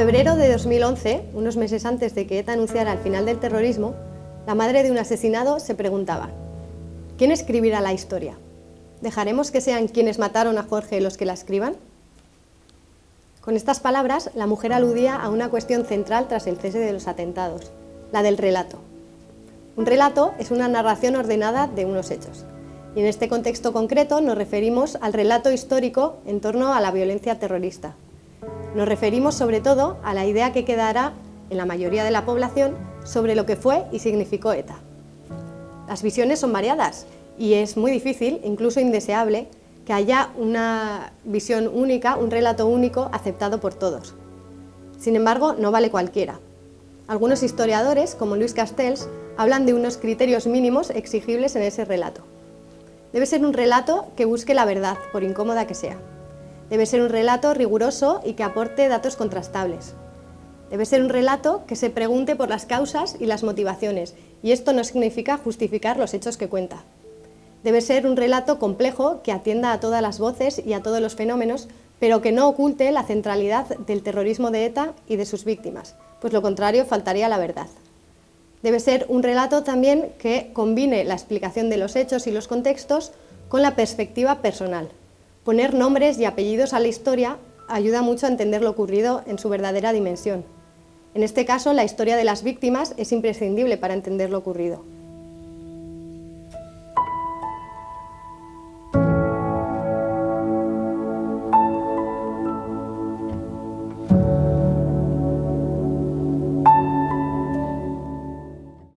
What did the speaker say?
febrero de 2011, unos meses antes de que ETA anunciara el final del terrorismo, la madre de un asesinado se preguntaba: ¿quién escribirá la historia? ¿Dejaremos que sean quienes mataron a Jorge los que la escriban? Con estas palabras, la mujer aludía a una cuestión central tras el cese de los atentados, la del relato. Un relato es una narración ordenada de unos hechos. Y en este contexto concreto nos referimos al relato histórico en torno a la violencia terrorista. Nos referimos sobre todo a la idea que quedará en la mayoría de la población sobre lo que fue y significó ETA. Las visiones son variadas y es muy difícil, incluso indeseable, que haya una visión única, un relato único aceptado por todos. Sin embargo, no vale cualquiera. Algunos historiadores, como Luis Castells, hablan de unos criterios mínimos exigibles en ese relato. Debe ser un relato que busque la verdad, por incómoda que sea. Debe ser un relato riguroso y que aporte datos contrastables. Debe ser un relato que se pregunte por las causas y las motivaciones, y esto no significa justificar los hechos que cuenta. Debe ser un relato complejo que atienda a todas las voces y a todos los fenómenos, pero que no oculte la centralidad del terrorismo de ETA y de sus víctimas, pues lo contrario faltaría a la verdad. Debe ser un relato también que combine la explicación de los hechos y los contextos con la perspectiva personal. Poner nombres y apellidos a la historia ayuda mucho a entender lo ocurrido en su verdadera dimensión. En este caso, la historia de las víctimas es imprescindible para entender lo ocurrido.